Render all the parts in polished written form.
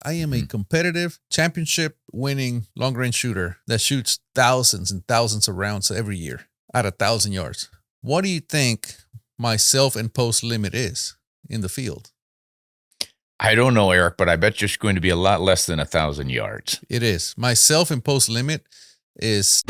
I am a competitive, championship-winning long-range shooter that shoots thousands and thousands of rounds every year at 1,000 yards. What do you think my self-imposed limit is in the field? I don't know, Eric, but I bet you're going to be a lot less than 1,000 yards. It is. My self-imposed limit is...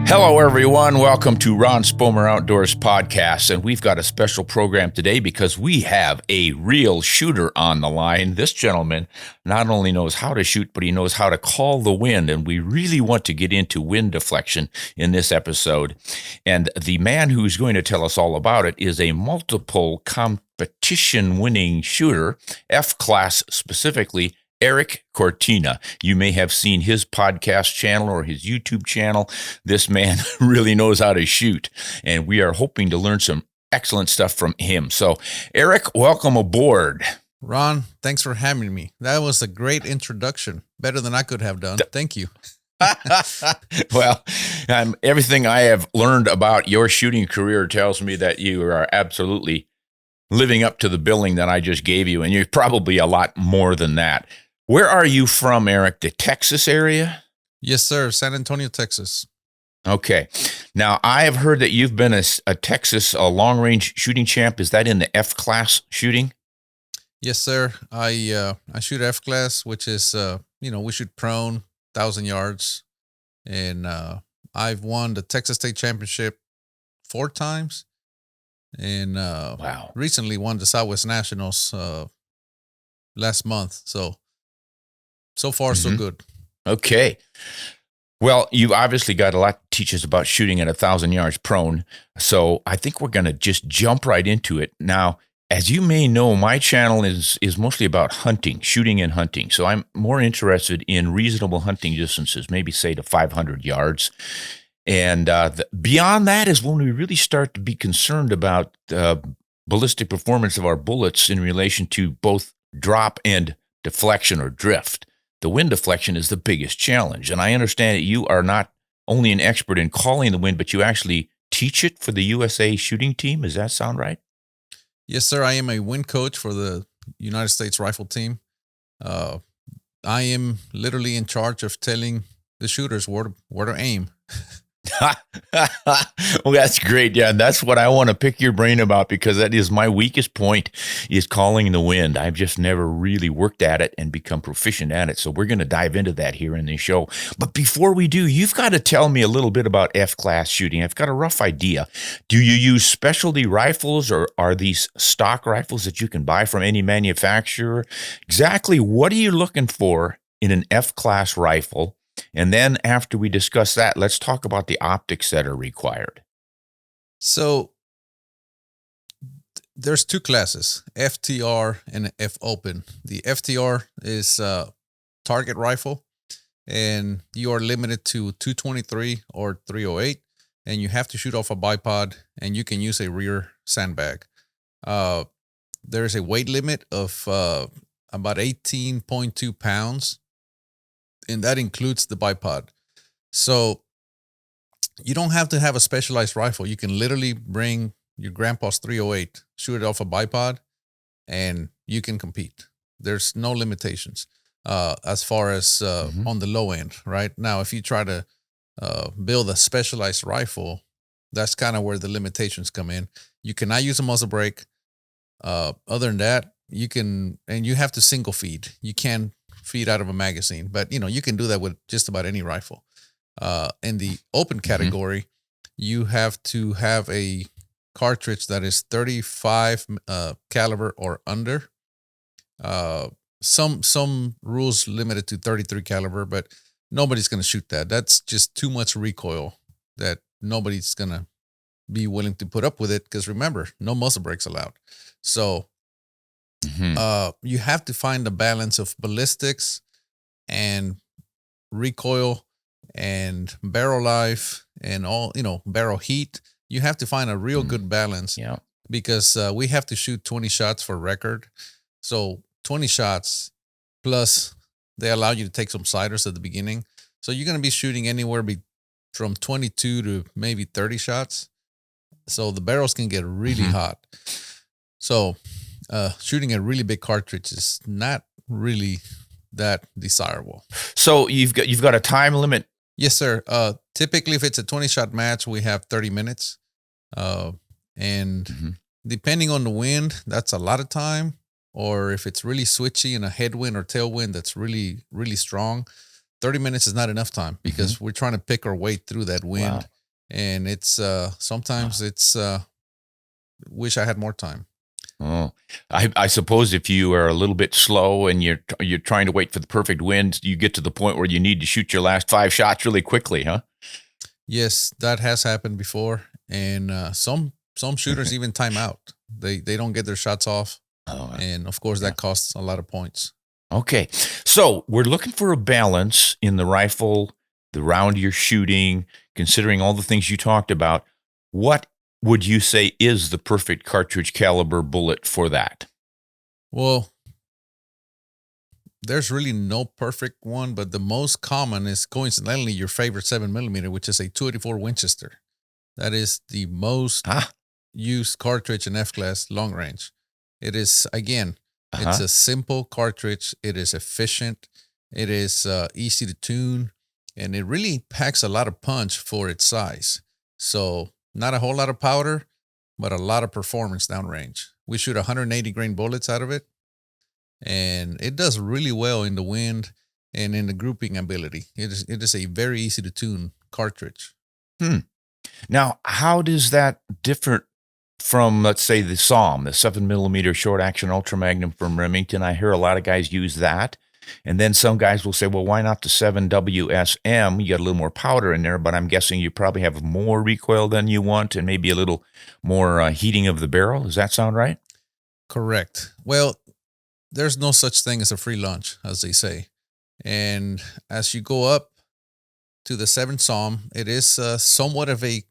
Hello, everyone. Welcome to Ron Spomer Outdoors Podcast. And we've got a special program today because we have a real shooter on the line. This gentleman not only knows how to shoot, but he knows how to call the wind. And we really want to get into wind deflection in this episode. And the man who's going to tell us all about it is a multiple competition winning shooter, F-class specifically, Erik Cortina. You may have seen his podcast channel or his YouTube channel. This man really knows how to shoot, and we are hoping to learn some excellent stuff from him. So, Erik, welcome aboard. Ron, thanks for having me. That was a great introduction. Better than I could have done. Thank you. Well, everything I have learned about your shooting career tells me that you are absolutely living up to the billing that I just gave you, and you're probably a lot more than that. Where are you from, Erik? The Texas area? Yes, sir. San Antonio, Texas. Okay. Now, I have heard that you've been a Texas long-range shooting champ. Is that in the F-class shooting? Yes, sir. I shoot F-class, which is, we shoot prone, 1,000 yards. And I've won the Texas State Championship 4 times. And wow. Recently won the Southwest Nationals last month. So far, so good. Okay. Well, you've obviously got a lot to teach us about shooting at 1,000 yards prone. So I think we're going to just jump right into it. Now, as you may know, my channel is mostly about hunting, shooting and hunting. So I'm more interested in reasonable hunting distances, maybe say to 500 yards. And beyond that is when we really start to be concerned about ballistic performance of our bullets in relation to both drop and deflection or drift. The wind deflection is the biggest challenge. And I understand that you are not only an expert in calling the wind, but you actually teach it for the USA shooting team. Does that sound right? Yes, sir. I am a wind coach for the United States rifle team. I am literally in charge of telling the shooters where to aim. Well, that's great. Yeah, that's what I want to pick your brain about, because that is my weakest point, is calling the wind. I've just never really worked at it and become proficient at it. So we're going to dive into that here in the show. But before we do, you've got to tell me a little bit about F-class shooting. I've got a rough idea. Do you use specialty rifles, or are these stock rifles that you can buy from any manufacturer? Exactly what are you looking for in an F-class rifle? And then after we discuss that, let's talk about the optics that are required. So there's 2 classes, FTR and F-open. The FTR is a target rifle, and you are limited to 223 or 308, and you have to shoot off a bipod, and you can use a rear sandbag. There's a weight limit of about 18.2 pounds. And that includes the bipod. So you don't have to have a specialized rifle. You can literally bring your grandpa's 308, shoot it off a bipod, and you can compete. There's no limitations as far as on the low end, right? Now, if you try to build a specialized rifle, that's kind of where the limitations come in. You cannot use a muzzle brake. Other than that, you can, and you have to single feed. You can't feed out of a magazine, but you can do that with just about any rifle. In the open category, you have to have a cartridge that is 35 caliber or under. Some rules limit it to 33 caliber, but nobody's going to shoot that. That's just too much recoil that nobody's going to be willing to put up with it, because remember, no muzzle brakes allowed. So you have to find a balance of ballistics and recoil and barrel life and all, barrel heat. You have to find a real good balance, because we have to shoot 20 shots for record. So 20 shots plus they allow you to take some sliders at the beginning. So you're going to be shooting anywhere from 22 to maybe 30 shots. So the barrels can get really hot. So shooting a really big cartridge is not really that desirable. So you've got a time limit. Yes, sir. Typically, if it's a 20-shot match, we have 30 minutes. And depending on the wind, that's a lot of time. Or if it's really switchy and a headwind or tailwind that's really, really strong, 30 minutes is not enough time because we're trying to pick our way through that wind. Wow. And it's sometimes it's wish I had more time. Oh, I suppose if you are a little bit slow and you're trying to wait for the perfect wind, you get to the point where you need to shoot your last 5 shots really quickly, huh? Yes, that has happened before, and some shooters even time out. They don't get their shots off, and of course that costs a lot of points. Okay, so we're looking for a balance in the rifle, the round you're shooting, considering all the things you talked about. What would you say is the perfect cartridge caliber bullet for that? Well, there's really no perfect one, but the most common is coincidentally your favorite 7mm, which is a 284 Winchester. That is the most used cartridge in F-class long range. It is, again, it's a simple cartridge. It is efficient. It is easy to tune, and it really packs a lot of punch for its size. So not a whole lot of powder, but a lot of performance downrange. We shoot 180 grain bullets out of it, and it does really well in the wind and in the grouping ability. It is a very easy to tune cartridge. Now, how does that differ from, let's say, the SAUM, the 7mm short action ultra magnum from Remington? I hear a lot of guys use that. And then some guys will say, well, why not the 7WSM? You got a little more powder in there, but I'm guessing you probably have more recoil than you want and maybe a little more heating of the barrel. Does that sound right? Correct. Well, there's no such thing as a free lunch, as they say. And as you go up to the 7 SAUM, it is somewhat of a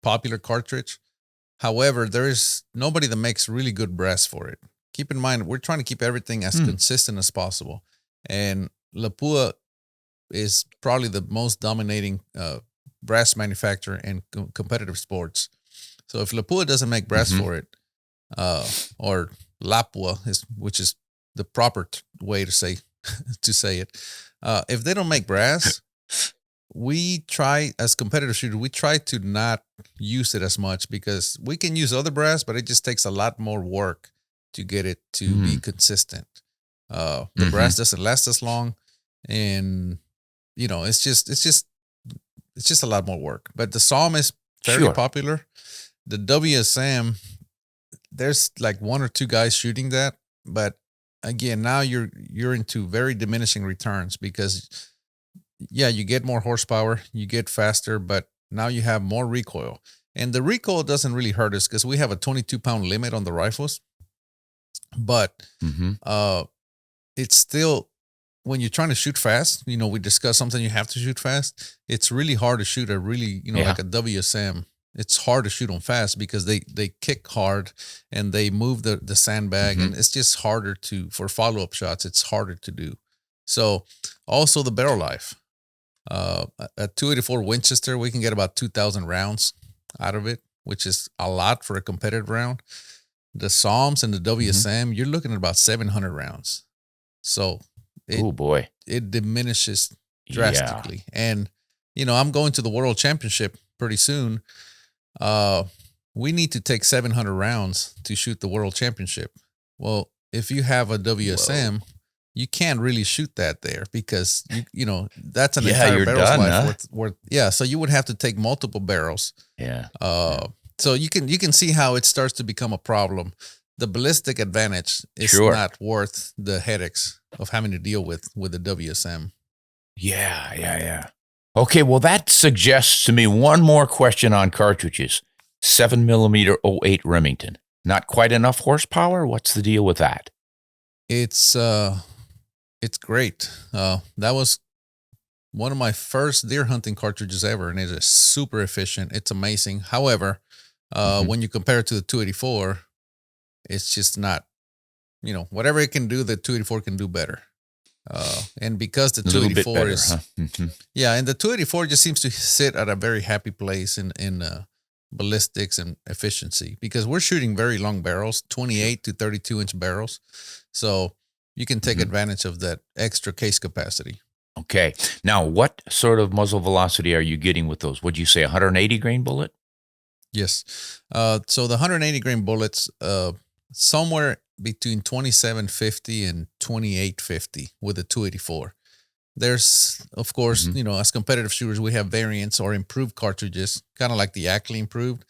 popular cartridge. However, there is nobody that makes really good brass for it. Keep in mind, we're trying to keep everything as consistent as possible. And Lapua is probably the most dominating brass manufacturer in competitive sports. So if Lapua doesn't make brass for it, or Lapua, which is the proper way to say it, if they don't make brass, we try, as competitive shooters, we try to not use it as much because we can use other brass, but it just takes a lot more work to get it to be consistent. The brass doesn't last as long, and it's just a lot more work. But the SAUM is very popular. The WSM, there's like 1 or 2 guys shooting that, but again, now you're into very diminishing returns because you get more horsepower, you get faster, but now you have more recoil. And the recoil doesn't really hurt us because we have a 22-pound limit on the rifles. But it's still, when you're trying to shoot fast, we discussed something you have to shoot fast. It's really hard to shoot a really, like a WSM. It's hard to shoot them fast because they kick hard and they move the sandbag, and it's just harder for follow-up shots. It's harder to do. So also the barrel life. A 284 Winchester, we can get about 2,000 rounds out of it, which is a lot for a competitive round. The SAUMs and the WSM, you're looking at about 700 rounds. So it diminishes drastically. And, I'm going to the World Championship pretty soon. We need to take 700 rounds to shoot the World Championship. Well, if you have a WSM, you can't really shoot that there because, that's an entire barrel's life worth. Yeah, so you would have to take multiple barrels. So you can see how it starts to become a problem. The ballistic advantage is not worth the headaches of having to deal with the WSM. Yeah. Okay, well, that suggests to me one more question on cartridges. 7mm 08 Remington. Not quite enough horsepower? What's the deal with that? It's great. That was one of my first deer hunting cartridges ever, and it is super efficient. It's amazing. However, when you compare it to the 284, it's just not, whatever it can do, the 284 can do better. And because the 284 is, and the 284 just seems to sit at a very happy place in ballistics and efficiency, because we're shooting very long barrels, 28 to 32 inch barrels. So you can take advantage of that extra case capacity. Okay. Now, what sort of muzzle velocity are you getting with those? Would you say 180 grain bullet? Yes. So the 180 grain bullets, somewhere between 2750 and 2850 with a 284. There's, of course, as competitive shooters, we have variants or improved cartridges, kind of like the Ackley improved.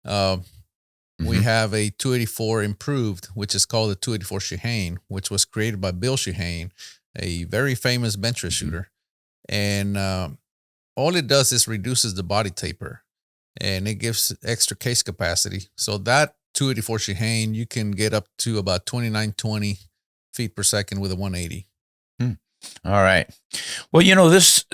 We have a 284 improved, which is called the 284 Shehane, which was created by Bill Shehane, a very famous bench shooter. And all it does is reduces the body taper, and it gives extra case capacity. So that 284 Shehane, you can get up to about 2920 feet per second with a 180. All right. Well, this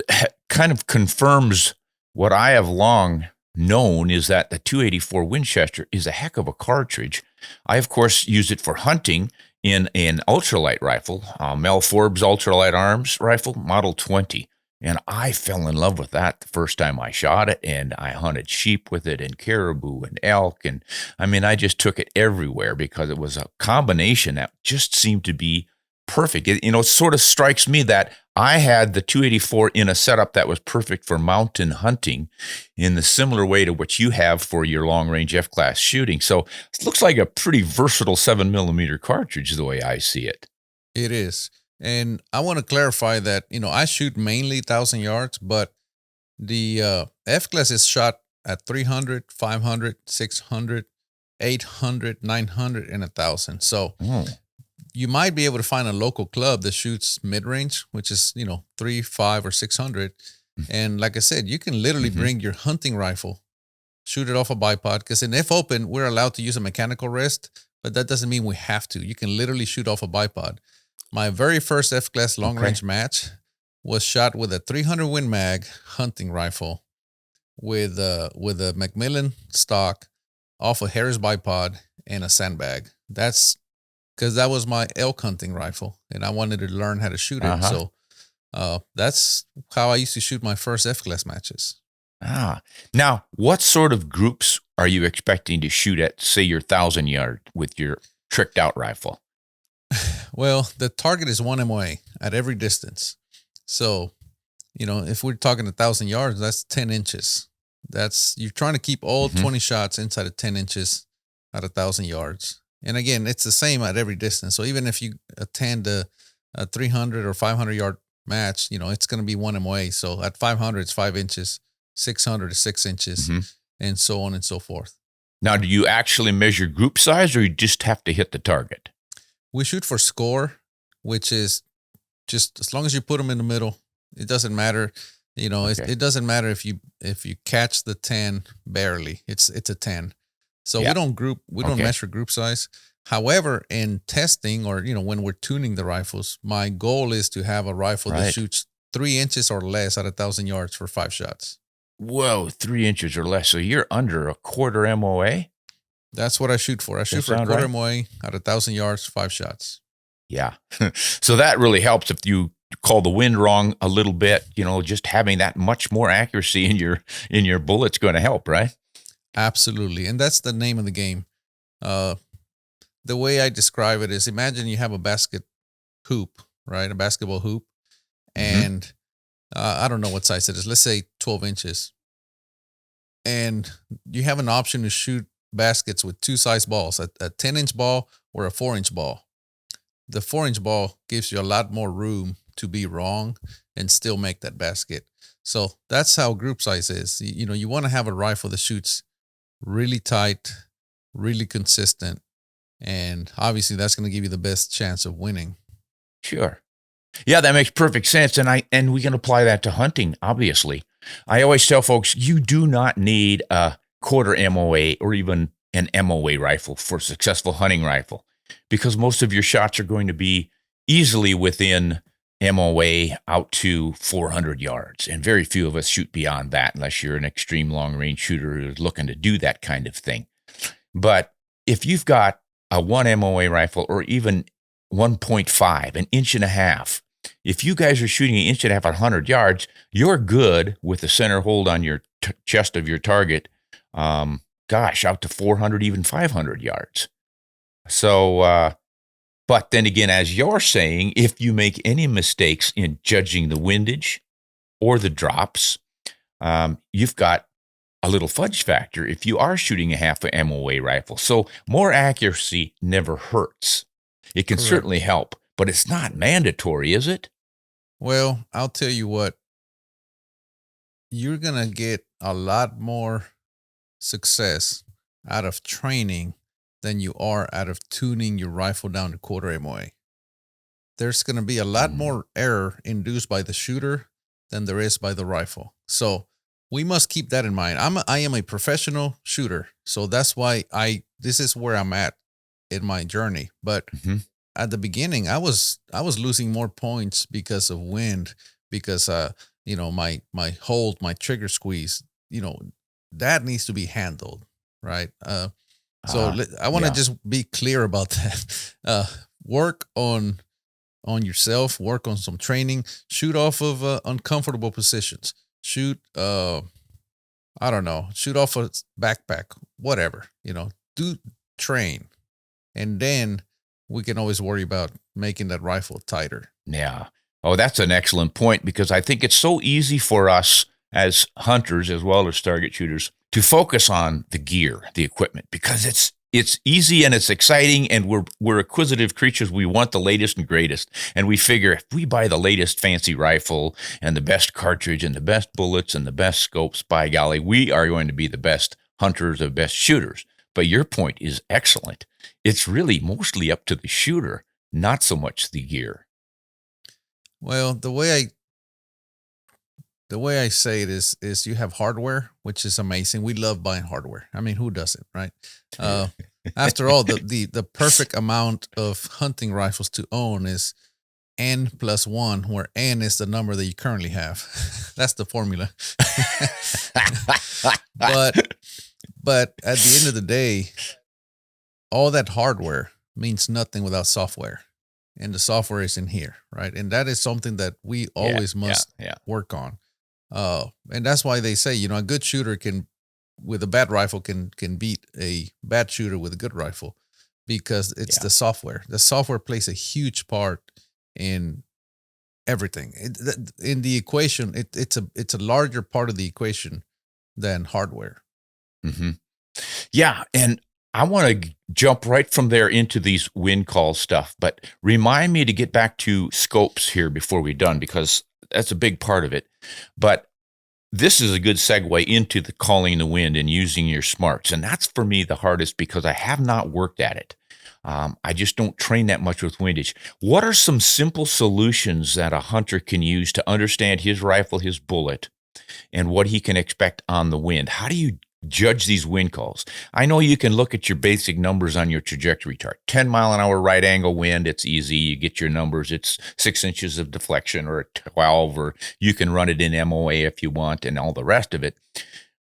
kind of confirms what I have long known, is that the 284 Winchester is a heck of a cartridge. I, of course, use it for hunting in an ultralight rifle, Mel Forbes ultralight arms rifle, Model 20. And I fell in love with that the first time I shot it, and I hunted sheep with it and caribou and elk. And I just took it everywhere because it was a combination that just seemed to be perfect. It sort of strikes me that I had the 284 in a setup that was perfect for mountain hunting in the similar way to what you have for your long-range F-class shooting. So it looks like a pretty versatile 7mm cartridge the way I see it. It is. And I want to clarify that, I shoot mainly 1,000 yards, but the F-class is shot at 300, 500, 600, 800, 900, and 1,000. So you might be able to find a local club that shoots mid-range, which is, 3, 5, or 600. And like I said, you can literally bring your hunting rifle, shoot it off a bipod, because in F-Open, we're allowed to use a mechanical rest, but that doesn't mean we have to. You can literally shoot off a bipod. My very first F-class long-range match was shot with a 300 Win Mag hunting rifle with a Macmillan stock off a Harris bipod and a sandbag. That's because that was my elk hunting rifle, and I wanted to learn how to shoot it. So that's how I used to shoot my first F-class matches. Now, what sort of groups are you expecting to shoot at, say, your 1,000 yard with your tricked out rifle? Well, the target is 1 MOA at every distance. So, if we're talking 1,000 yards, that's 10 inches. You're trying to keep all 20 shots inside of 10 inches at 1,000 yards. And again, it's the same at every distance. So even if you attend a 300 or 500 yard match, it's going to be 1 MOA. So at 500, it's 5 inches, 600 is 6 inches, and so on and so forth. Now, do you actually measure group size, or you just have to hit the target? We shoot for score, which is just as long as you put them in the middle, it doesn't matter. It doesn't matter if you catch the 10 barely. It's a 10. So we don't measure group size. However, in testing or when we're tuning the rifles, my goal is to have a rifle that shoots 3 inches or less at 1,000 yards for 5 shots. Whoa, 3 inches or less. So you're under a quarter MOA? That's what I shoot for. I shoot for a quarter MOA at 1,000 yards, 5 shots. Yeah. So that really helps if you call the wind wrong a little bit, just having that much more accuracy in your bullet's going to help, right? Absolutely. And that's the name of the game. The way I describe it is, imagine you have a basket hoop, right? A basketball hoop. And I don't know what size it is. Let's say 12 inches. And you have an option to shoot baskets with 2 size balls, a 10-inch ball or a 4-inch ball. The 4-inch ball gives you a lot more room to be wrong and still make that basket. So that's how group size is. You want to have a rifle that shoots really tight, really consistent, and obviously that's going to give you the best chance of winning. Sure. Yeah, that makes perfect sense. And we can apply that to hunting, obviously. I always tell folks, you do not need a quarter MOA or even an MOA rifle for a successful hunting rifle, because most of your shots are going to be easily within MOA out to 400 yards. And very few of us shoot beyond that unless you're an extreme long-range shooter who's looking to do that kind of thing. But if you've got a 1 MOA rifle or even 1.5, an inch and a half, if you guys are shooting an inch and a half at 100 yards, you're good with the center hold on your chest of your target gosh, out to 400, even 500 yards. So, but then again, as you're saying, if you make any mistakes in judging the windage or the drops, you've got a little fudge factor if you are shooting a half a MOA rifle. So more accuracy never hurts. It can Correct. certainly help, but it's not mandatory, is it? Well, I'll tell you what, you're going to get a lot more success out of training than you are out of tuning your rifle down to quarter MOA. There's going to be a lot more error induced by the shooter than there is by the rifle. So we must keep that in mind. I am a professional shooter, so that's why this is where I'm at in my journey. But at the beginning, I was losing more points because of wind, because my hold, my trigger squeeze, that needs to be handled, right? So I want to just be clear about that. Work on yourself, work on some training, shoot off of uncomfortable positions. Shoot, I don't know, shoot off a backpack, whatever, do train. And then we can always worry about making that rifle tighter. Yeah. Oh, that's an excellent point, because I think it's so easy for us as hunters as well as target shooters to focus on the gear, the equipment, because it's easy and it's exciting, and we're acquisitive creatures. We want the latest and greatest, and we figure if we buy the latest fancy rifle and the best cartridge and the best bullets and the best scopes, by golly, we are going to be the best hunters, the best shooters. But your point is excellent. It's really mostly up to the shooter, not so much the gear. Well, the way I say it is you have hardware, which is amazing. We love buying hardware. I mean, who doesn't, right? After all, the perfect amount of hunting rifles to own is N+1, where N is the number that you currently have. That's the formula. But at the end of the day, all that hardware means nothing without software. And the software is in here, right? And that is something that we always must work on. And that's why they say, a good shooter with a bad rifle can beat a bad shooter with a good rifle, because it's the software. The software plays a huge part in everything. In the equation, it's a larger part of the equation than hardware. Mm-hmm. Yeah, and I want to jump right from there into these wind call stuff, but remind me to get back to scopes here before we're done, because that's a big part of it. But this is a good segue into the calling the wind and using your smarts. And that's for me the hardest, because I have not worked at it. I just don't train that much with windage. What are some simple solutions that a hunter can use to understand his rifle, his bullet, and what he can expect on the wind? How do you judge these wind calls? I know you can look at your basic numbers on your trajectory chart. 10 mile an hour right angle wind, it's easy. You get your numbers. It's 6 inches of deflection or 12, or you can run it in MOA if you want, and all the rest of it.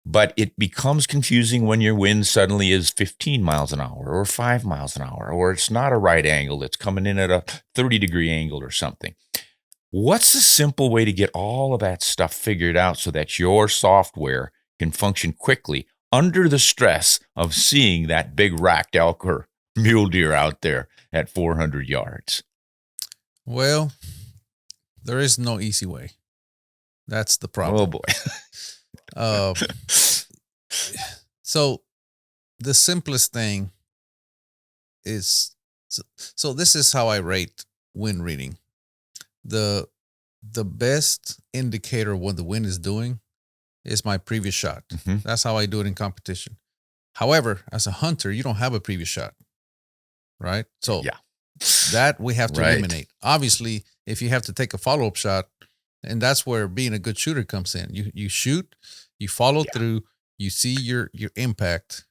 But it becomes confusing when your wind suddenly is 15 miles an hour or 5 miles an hour, or it's not a right angle. It's coming in at a 30-degree angle or something. What's a simple way to get all of that stuff figured out so that your software can function quickly under the stress of seeing that big racked elk or mule deer out there at 400 yards? Well, there is no easy way. That's the problem. Oh, boy. So the simplest thing is, so this is how I rate wind reading. The best indicator of what the wind is doing is my previous shot. Mm-hmm. That's how I do it in competition. However, as a hunter, you don't have a previous shot, right? So that we have to eliminate. Obviously, if you have to take a follow-up shot, and that's where being a good shooter comes in. You shoot, you follow through, you see your impact,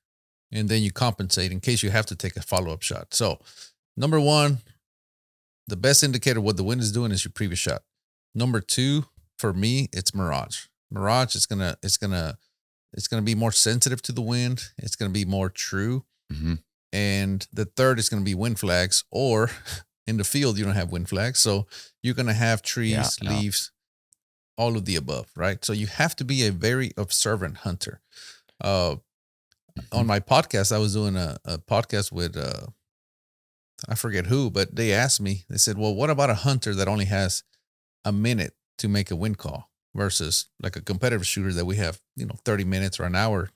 and then you compensate in case you have to take a follow-up shot. So, number one, the best indicator of what the wind is doing is your previous shot. Number two, for me, it's mirage. Mirage is gonna be more sensitive to the wind. It's gonna be more true. Mm-hmm. And the third is gonna be wind flags, or in the field you don't have wind flags, so you're gonna have trees, leaves, all of the above, right? So you have to be a very observant hunter. on my podcast, I was doing a podcast with, I forget who, but they asked me, they said, well, what about a hunter that only has a minute to make a wind call versus like a competitive shooter that we have, 30 minutes or an hour.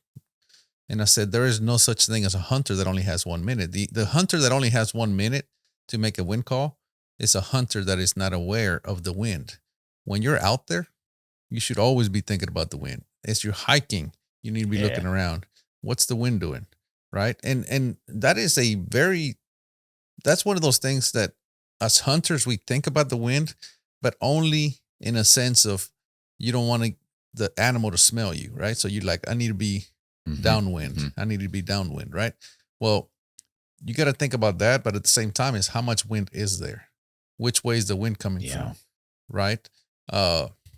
And I said, there is no such thing as a hunter that only has 1 minute. The hunter that only has 1 minute to make a wind call is a hunter that is not aware of the wind. When you're out there, you should always be thinking about the wind. As you're hiking, you need to be looking around. What's the wind doing? Right. And that is that's one of those things that as hunters, we think about the wind, but only in a sense of you don't want the animal to smell you. Right. So you're like, I need to be downwind. I need to be downwind. Right. Well, you got to think about that. But at the same time is how much wind is there? Which way is the wind coming from? Right.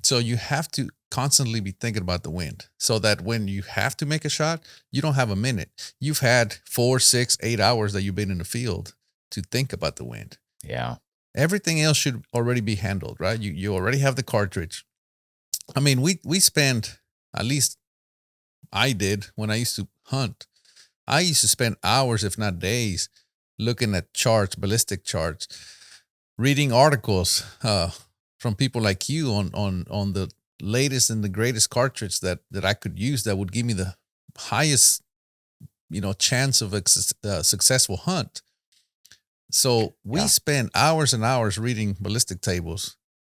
So you have to constantly be thinking about the wind so that when you have to make a shot, you don't have a minute. You've had 4, 6, 8 hours that you've been in the field to think about the wind. Yeah. Everything else should already be handled, right? You already have the cartridge. I mean, we spend, at least I did when I used to hunt, I used to spend hours, if not days, looking at charts, ballistic charts, reading articles from people like you on the latest and the greatest cartridge that I could use that would give me the highest, chance of a successful hunt. So we spend hours and hours reading ballistic tables.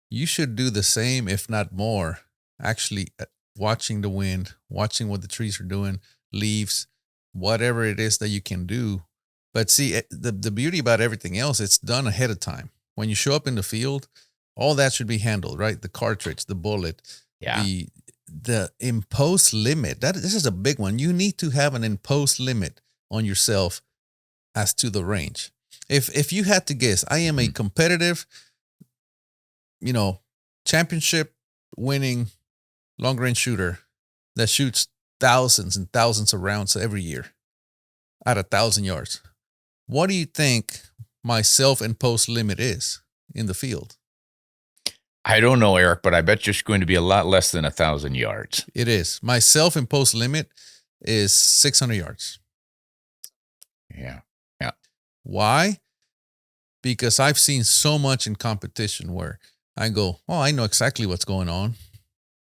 You should do the same, if not more, actually watching the wind, watching what the trees are doing, leaves, whatever it is that you can do. But see, the beauty about everything else, it's done ahead of time. When you show up in the field, all that should be handled, right? The cartridge, the bullet, the imposed limit. This is a big one. You need to have an imposed limit on yourself as to the range. If you had to guess, I am a competitive, championship winning long range shooter that shoots thousands and thousands of rounds every year at 1,000 yards. What do you think my self-imposed limit is in the field? I don't know, Eric, but I bet you're going to be a lot less than 1,000 yards. It is. My self-imposed limit is 600 yards. Yeah. Why? Because I've seen so much in competition where I go, I know exactly what's going on.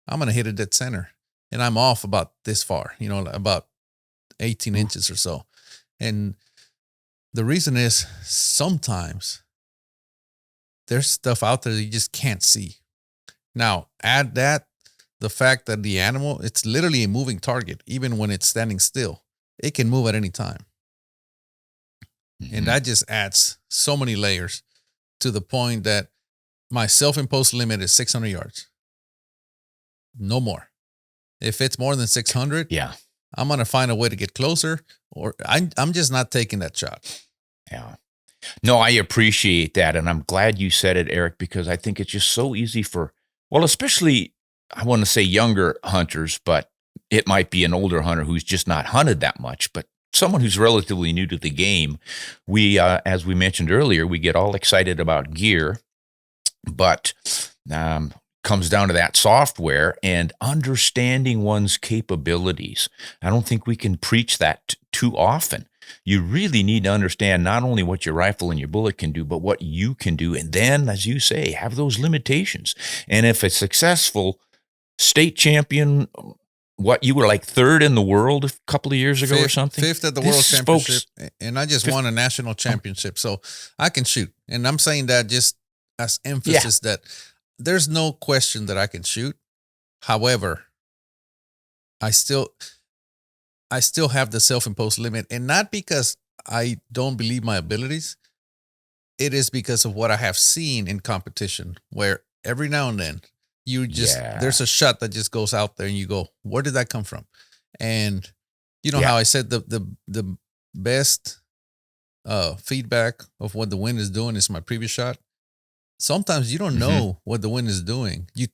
I'm going to hit it dead center. And I'm off about this far, about 18 inches or so. And the reason is sometimes there's stuff out there that you just can't see. Now, add that, the fact that the animal, it's literally a moving target, even when it's standing still. It can move at any time. And that just adds so many layers to the point that my self-imposed limit is 600 yards. No more. If it's more than 600, I'm going to find a way to get closer, or I'm just not taking that shot. Yeah. No, I appreciate that. And I'm glad you said it, Eric, because I think it's just so easy for, especially, I want to say younger hunters, but it might be an older hunter who's just not hunted that much, but someone who's relatively new to the game. We, as we mentioned earlier, we get all excited about gear, but comes down to that software and understanding one's capabilities. I don't think we can preach that too often. You really need to understand not only what your rifle and your bullet can do, but what you can do. And then, as you say, have those limitations. And if a successful state champion, what, you were like third in the world a couple of years ago or something? Fifth at the World Championship. And I just won a national championship. So I can shoot. And I'm saying that just as emphasis that there's no question that I can shoot. However, I still have the self-imposed limit, and not because I don't believe my abilities. It is because of what I have seen in competition, where every now and then there's a shot that just goes out there and you go, where did that come from? And how I said the best feedback of what the wind is doing is my previous shot. Sometimes you don't know what the wind is doing. We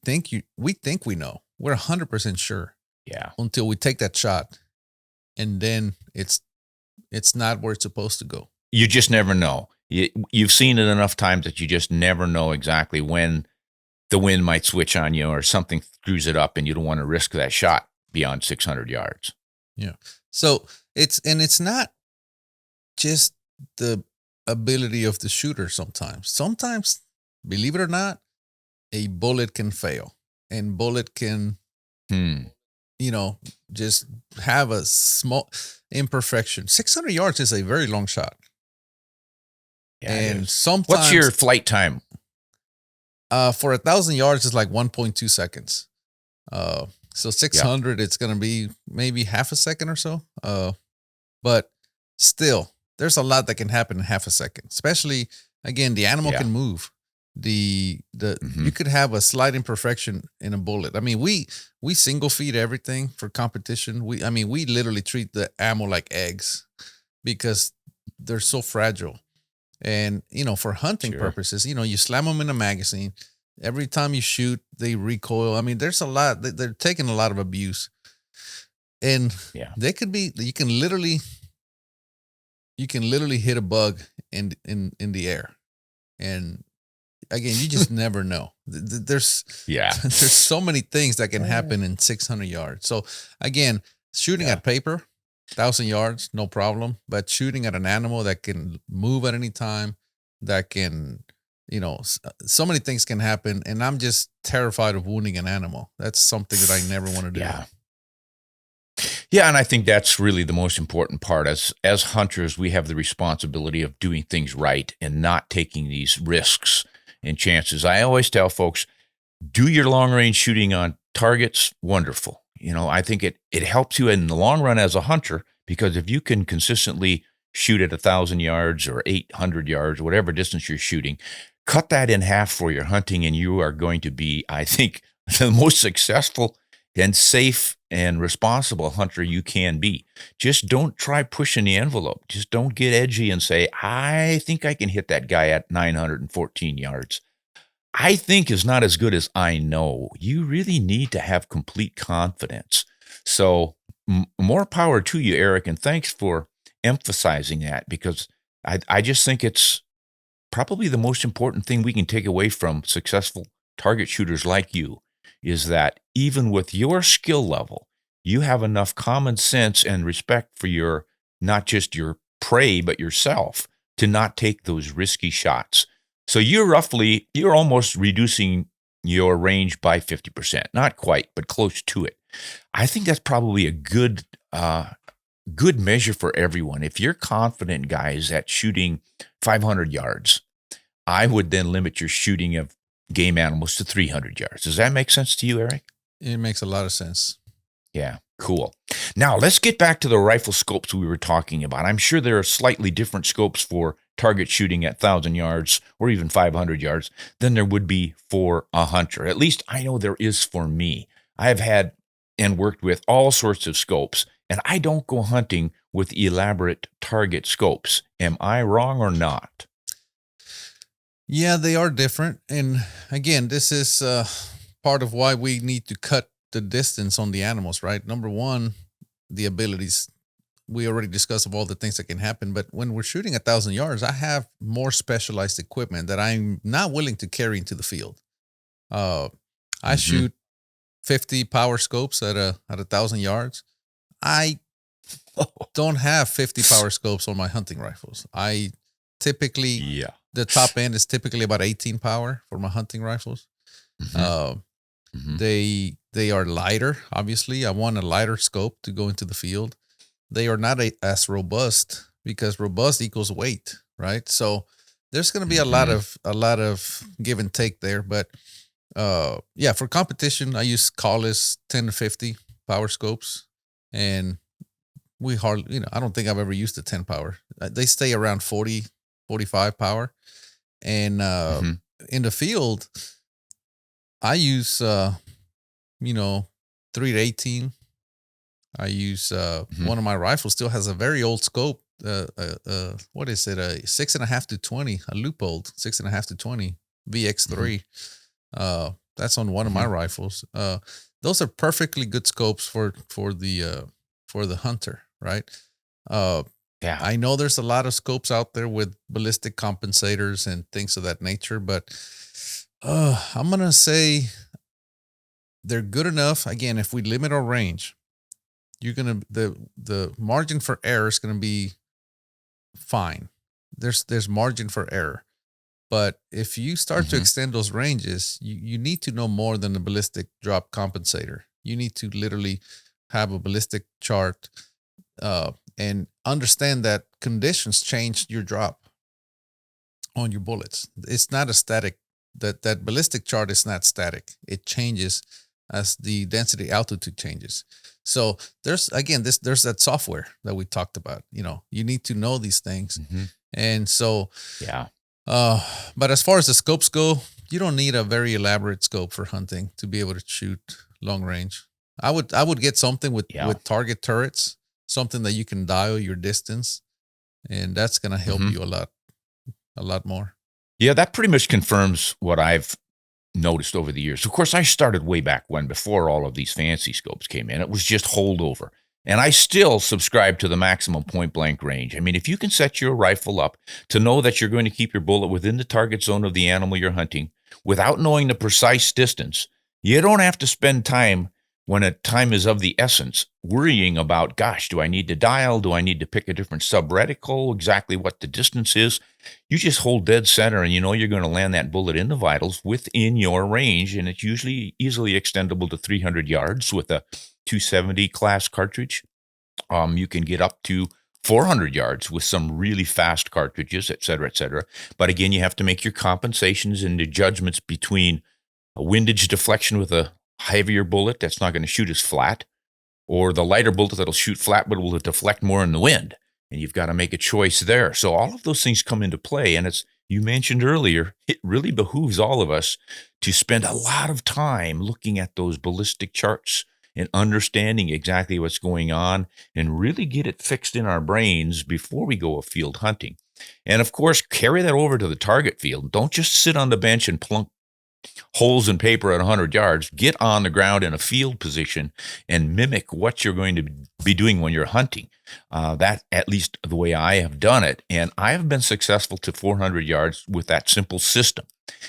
think we know. We're 100% sure. Yeah. Until we take that shot. And then it's not where it's supposed to go. You just never know. You've seen it enough times that you just never know exactly when the wind might switch on you or something screws it up and you don't want to risk that shot beyond 600 yards. Yeah. So it's not just the ability of the shooter sometimes. Sometimes, believe it or not, a bullet can fail and bullet can, Hmm. just have a small imperfection. 600 yards is a very long shot. Yeah, it And is. What's your sometimes flight time? for 1,000 yards, it's like 1.2 seconds. So Yeah. 600, it's going to be maybe half a second or so. But still, there's a lot that can happen in half a second. Especially, again, the animal Yeah. can move. You Mhm. could have a slight imperfection in a bullet. I mean, we single feed everything for competition. We literally treat the ammo like eggs because they're so fragile. And for hunting Sure. purposes, you slam them in a magazine. Every time you shoot, they recoil. I mean, there's a lot. They're taking a lot of abuse, and Yeah. they could be. You can literally hit a bug in the air, and again, you just never know. There's Yeah. there's so many things that can happen in 600 yards. So again, shooting Yeah. at paper, 1,000 yards, no problem. But shooting at an animal that can move at any time, that can, so many things can happen. And I'm just terrified of wounding an animal. That's something that I never want to do. Yeah. Yeah, and I think that's really the most important part. As hunters, we have the responsibility of doing things right and not taking these risks and chances. I always tell folks, do your long range shooting on targets, wonderful. I think it helps you in the long run as a hunter, because if you can consistently shoot at 1,000 yards or 800 yards, whatever distance you're shooting, cut that in half for your hunting, and you are going to be, I think, the most successful and safe and responsible hunter you can be. Just don't try pushing the envelope. Just don't get edgy and say, I think I can hit that guy at 914 yards. I think is not as good as I know. You really need to have complete confidence. So more power to you, Erik, and thanks for emphasizing that, because I just think it's probably the most important thing we can take away from successful target shooters like you is that even with your skill level, you have enough common sense and respect for your, not just your prey, but yourself, to not take those risky shots. So you're almost reducing your range by 50%. Not quite, but close to it. I think that's probably a good measure for everyone. If you're confident, guys, at shooting 500 yards, I would then limit your shooting of game animals to 300 yards. Does that make sense to you, Erik? It makes a lot of sense. Yeah, cool. Now let's get back to the rifle scopes we were talking about. I'm sure there are slightly different scopes for target shooting at 1,000 yards or even 500 yards than there would be for a hunter. At least I know there is for me. I have had and worked with all sorts of scopes, and I don't go hunting with elaborate target scopes. Am I wrong or not? Yeah, they are different. And again, this is part of why we need to cut the distance on the animals, right? Number one, the abilities. We already discussed of all the things that can happen, but when we're shooting 1,000 yards, I have more specialized equipment that I'm not willing to carry into the field. I Mhm. shoot 50 power scopes at 1,000 yards. I don't have 50 power scopes on my hunting rifles. I typically Yeah. the top end is typically about 18 power for my hunting rifles. Mhm. Uh, Mhm. they are lighter. Obviously, I want a lighter scope to go into the field. They are not as robust because robust equals weight, right? So there's going to be Mhm. a lot of give and take there. But yeah, for competition, I use Collis 10 to 50 power scopes, and we hardly, I don't think I've ever used a 10 power. They stay around 40, 45 power. And Mhm. in the field, I use, you know, 3 to 18. I use Mhm. one of my rifles still has a very old scope. What is it? A 6.5 to 20, a Leupold 6.5 to 20 Mhm. VX3. That's on one of my Mhm. rifles. Those are perfectly good scopes for the hunter, right? Uh, Yeah. I know there's a lot of scopes out there with ballistic compensators and things of that nature, but I'm gonna say they're good enough. Again, if we limit our range, you're gonna the margin for error is gonna be fine. There's margin for error. But if you start to extend those ranges, you need to know more than a ballistic drop compensator. You need to literally have a ballistic chart and understand that conditions change your drop on your bullets. It's not a static. That ballistic chart is not static. It changes as the density altitude changes. So there's that software that we talked about. You need to know these things. And so but as far as the scopes go, you don't need a very elaborate scope for hunting to be able to shoot long range. I would get something with target turrets, something that you can dial your distance, and that's gonna help you a lot more. Yeah, that pretty much confirms what I've noticed over the years. Of course, I started way back when, before all of these fancy scopes came in. It was just holdover. And I still subscribe to the maximum point blank range. I mean, if you can set your rifle up to know that you're going to keep your bullet within the target zone of the animal you're hunting without knowing the precise distance, you don't have to spend time, when a time is of the essence, worrying about, gosh, do I need to dial? Do I need to pick a different sub-reticle? Exactly what the distance is? You just hold dead center and you know you're going to land that bullet in the vitals within your range, and it's usually easily extendable to 300 yards with a 270 class cartridge. You can get up to 400 yards with some really fast cartridges, et cetera, et cetera. But again, you have to make your compensations and the judgments between a windage deflection with a heavier bullet that's not going to shoot as flat, or the lighter bullet that'll shoot flat but will deflect more in the wind. And you've got to make a choice there. So all of those things come into play. And it's, you mentioned earlier, it really behooves all of us to spend a lot of time looking at those ballistic charts and understanding exactly what's going on and really get it fixed in our brains before we go afield hunting. And of course, carry that over to the target field. Don't just sit on the bench and plunk holes in paper at 100 yards. Get on the ground in a field position and mimic what you're going to be doing when you're hunting. That, at least the way I have done it. And I have been successful to 400 yards with that simple system.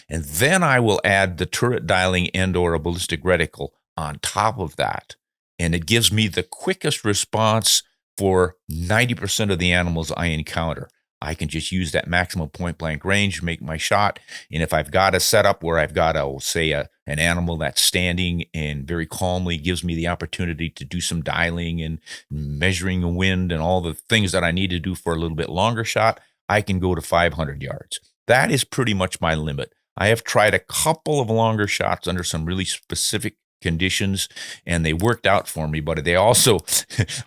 And then I will add the turret dialing and or a ballistic reticle on top of that. And it gives me the quickest response for 90% of the animals I encounter. I can just use that maximum point blank range, make my shot. And if I've got a setup where I've got an animal that's standing and very calmly gives me the opportunity to do some dialing and measuring the wind and all the things that I need to do for a little bit longer shot, I can go to 500 yards. That is pretty much my limit. I have tried a couple of longer shots under some really specific conditions, and they worked out for me, but they also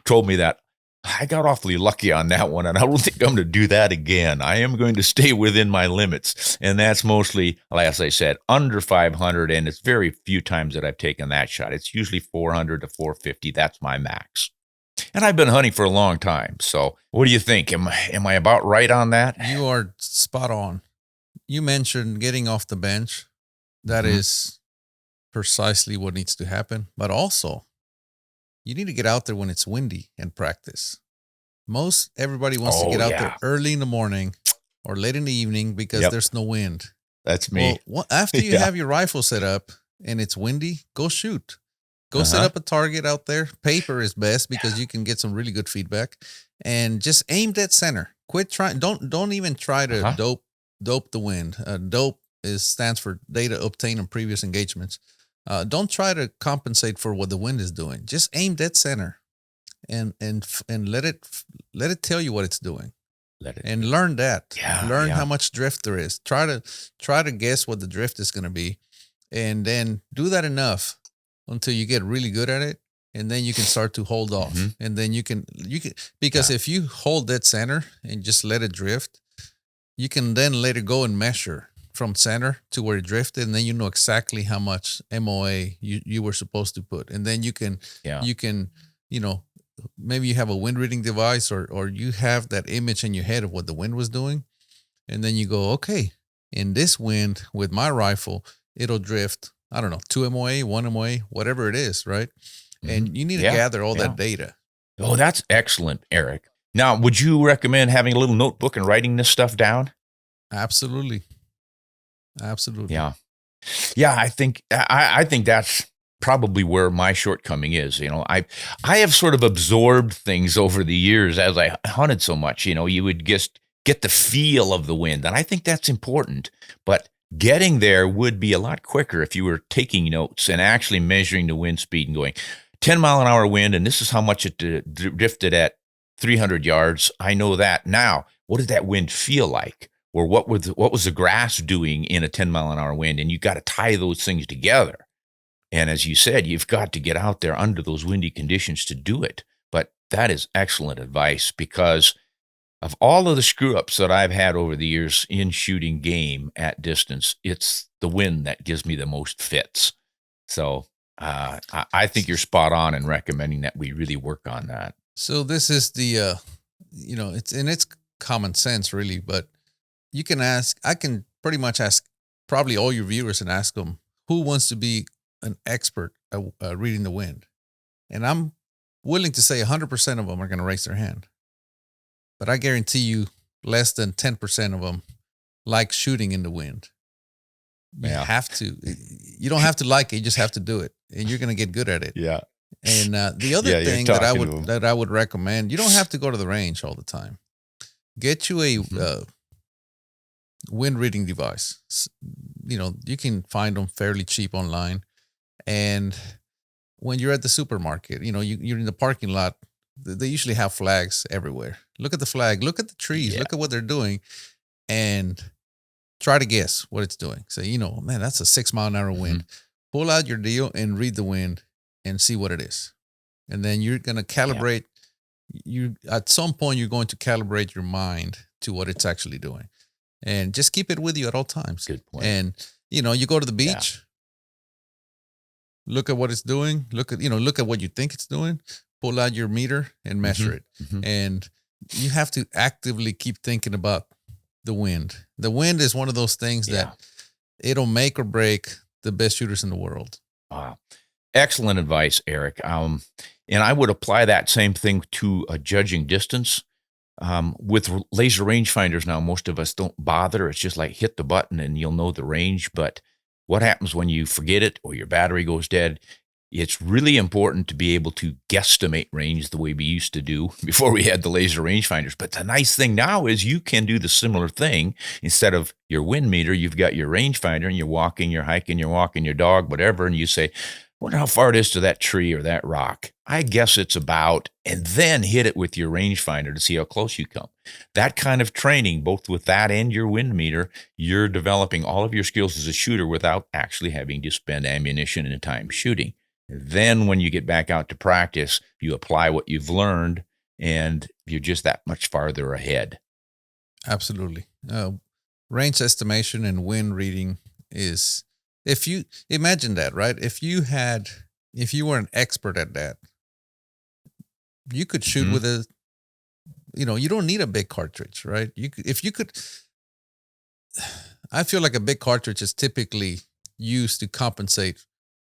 told me that I got awfully lucky on that one, and I don't think I'm going to do that again. I am going to stay within my limits, and that's mostly, as I said, under 500, and it's very few times that I've taken that shot. It's usually 400 to 450. That's my max. And I've been hunting for a long time, so what do you think? Am I about right on that? You are spot on. You mentioned getting off the bench. That is precisely what needs to happen, but also you need to get out there when it's windy and practice. Everybody wants to get out there early in the morning or late in the evening because there's no wind. That's me. Well, after you have your rifle set up and it's windy, go shoot. Go set up a target out there. Paper is best because you can get some really good feedback, and just aim dead center. Quit trying. Don't even try to dope the wind. Dope stands for data obtained in previous engagements. Don't try to compensate for what the wind is doing. Just aim dead center, and let it tell you what it's doing. And learn that. Learn how much drift there is. Try to guess what the drift is going to be, and then do that enough until you get really good at it, and then you can start to hold off. And then you can because if you hold dead center and just let it drift, you can then let it go and measure from center to where it drifted, and then you know exactly how much MOA you were supposed to put. And then you can maybe you have a wind reading device or you have that image in your head of what the wind was doing. And then you go, okay, in this wind with my rifle, it'll drift, I don't know, 2 MOA, 1 MOA, whatever it is, right? And you need to gather all that data. Oh, that's excellent, Erik. Now, would you recommend having a little notebook and writing this stuff down? Absolutely. Yeah. I think that's probably where my shortcoming is. I have sort of absorbed things over the years as I hunted so much. You would just get the feel of the wind, and I think that's important. But getting there would be a lot quicker if you were taking notes and actually measuring the wind speed and going 10 mile an hour wind, and this is how much it drifted at 300 yards. I know that now. What did that wind feel like? Or what was the grass doing in a 10 mile an hour wind? And you got to tie those things together. And as you said, you've got to get out there under those windy conditions to do it. But that is excellent advice, because of all of the screw ups that I've had over the years in shooting game at distance, it's the wind that gives me the most fits. So I think you're spot on in recommending that we really work on that. So this is the, it's common sense really, but I can pretty much ask probably all your viewers and ask them who wants to be an expert at reading the wind. And I'm willing to say 100% of them are going to raise their hand. But I guarantee you less than 10% of them like shooting in the wind. You have to. You don't have to like it. You just have to do it. And you're going to get good at it. Yeah. And the other thing that I would recommend, you don't have to go to the range all the time. Get you a wind reading device. You can find them fairly cheap online. And when you're at the supermarket, you're in the parking lot, they usually have flags everywhere. Look at the flag, look at the trees, look at what they're doing, and try to guess what it's doing. Say, man, that's a 6 mile an hour wind. Pull out your deal and read the wind and see what it is. And then you're going to calibrate. At some point, you're going to calibrate your mind to what it's actually doing. And just keep it with you at all times. Good point. And, you go to the beach, look at what it's doing. Look at what you think it's doing. Pull out your meter and measure it. And you have to actively keep thinking about the wind. The wind is one of those things that it'll make or break the best shooters in the world. Wow. Excellent advice, Erik. And I would apply that same thing to judging distance. With laser rangefinders now, most of us don't bother. It's just like hit the button and you'll know the range. But what happens when you forget it or your battery goes dead? It's really important to be able to guesstimate range the way we used to do before we had the laser rangefinders. But the nice thing now is you can do the similar thing. Instead of your wind meter, you've got your rangefinder, and you're walking, you're hiking, you're walking your dog, whatever, and you say, wonder how far it is to that tree or that rock. I guess it's about, and then hit it with your rangefinder to see how close you come. That kind of training, both with that and your wind meter, you're developing all of your skills as a shooter without actually having to spend ammunition and time shooting. Then when you get back out to practice, you apply what you've learned, and you're just that much farther ahead. Absolutely. Range estimation and wind reading is, if you imagine that, right? If you were an expert at that, you could shoot with you don't need a big cartridge, right? I feel like a big cartridge is typically used to compensate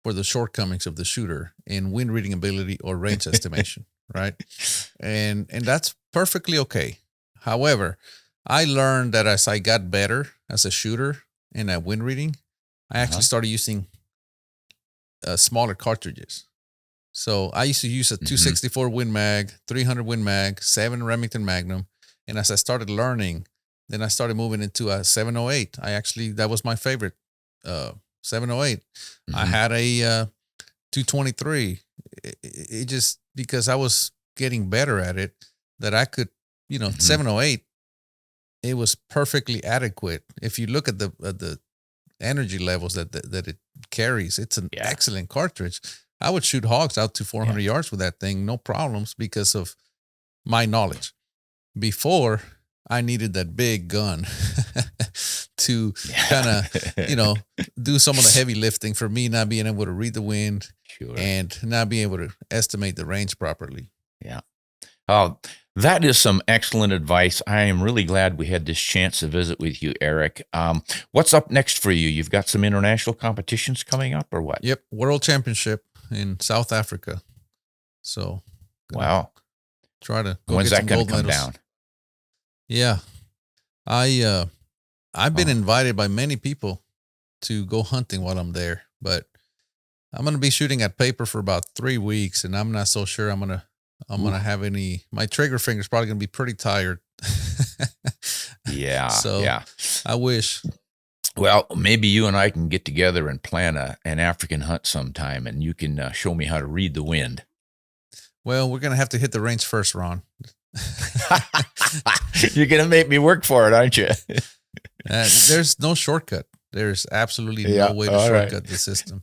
for the shortcomings of the shooter in wind reading ability or range estimation, right? And that's perfectly okay. However, I learned that as I got better as a shooter and at wind reading, I actually started using smaller cartridges. So I used to use a 264 Win Mag, 300 Win Mag, 7 Remington Magnum. And as I started learning, then I started moving into a 708. That was my favorite 708. I had a 223. It just, because I was getting better at it, that I could, 708, it was perfectly adequate. If you look at the energy levels that it carries, it's an excellent cartridge. I would shoot hogs out to 400 yards with that thing, no problems, because of my knowledge. Before, I needed that big gun to kind of, do some of the heavy lifting for me, not being able to read the wind and not being able to estimate the range properly. Yeah. That is some excellent advice. I am really glad we had this chance to visit with you, Erik. What's up next for you? You've got some international competitions coming up or what? Yep. World Championship in South Africa. So, wow. Try to go When's get that some going gold to come medals. down? Yeah. I've been invited by many people to go hunting while I'm there, but I'm gonna be shooting at paper for about 3 weeks, and I'm not so sure I'm gonna have any. My trigger finger's probably gonna be pretty tired. Yeah, So yeah. I wish. Well, maybe you and I can get together and plan an African hunt sometime, and you can show me how to read the wind. Well, we're gonna have to hit the range first, Ron. You're going to make me work for it, aren't you? There's no shortcut. There's absolutely Yeah, no way to all right. shortcut the system.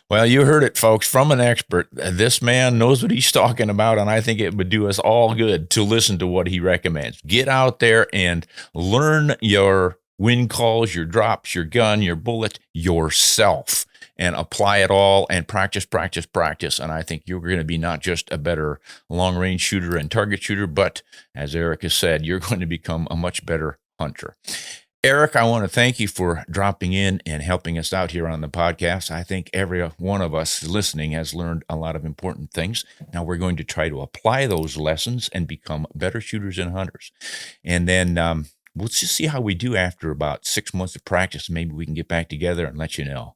Well, you heard it, folks, from an expert. This man knows what he's talking about, and I think it would do us all good to listen to what he recommends. Get out there and learn your wind calls, your drops, your gun, your bullet yourself, and apply it all and practice. And I think you're going to be not just a better long-range shooter and target shooter, but as Erik has said, you're going to become a much better hunter. Erik, I want to thank you for dropping in and helping us out here on the podcast. I think every one of us listening has learned a lot of important things. Now we're going to try to apply those lessons and become better shooters and hunters. And then we'll just see how we do after about 6 months of practice. Maybe we can get back together and let you know.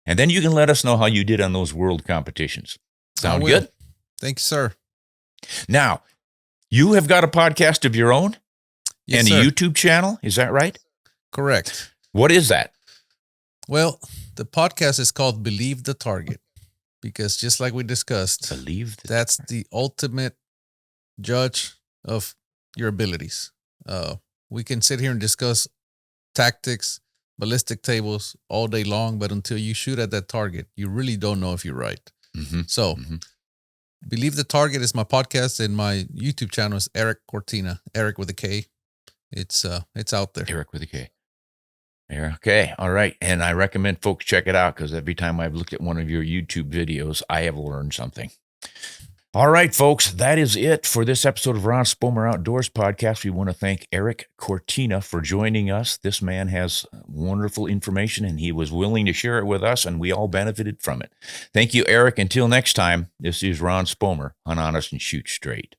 And then you can let us know how you did on those world competitions. Sound good? Thanks, sir. Now, you have got a podcast of your own Yes, and sir. a YouTube channel. Is that right? Correct. What is that? Well, the podcast is called Believe the Target because just like we discussed, Believe that. that's the ultimate judge of your abilities. We can sit here and discuss tactics, ballistic tables all day long, but until you shoot at that target, you really don't know if you're right. Mm-hmm. So, Believe the Target is my podcast, and my YouTube channel is Erik Cortina, Erik with a K. It's out there. Erik with a K. Okay, all right. And I recommend folks check it out because every time I've looked at one of your YouTube videos, I have learned something. All right, folks, that is it for this episode of Ron Spomer Outdoors Podcast. We want to thank Erik Cortina for joining us. This man has wonderful information, and he was willing to share it with us, and we all benefited from it. Thank you, Erik. Until next time, this is Ron Spomer on Honest and Shoot Straight.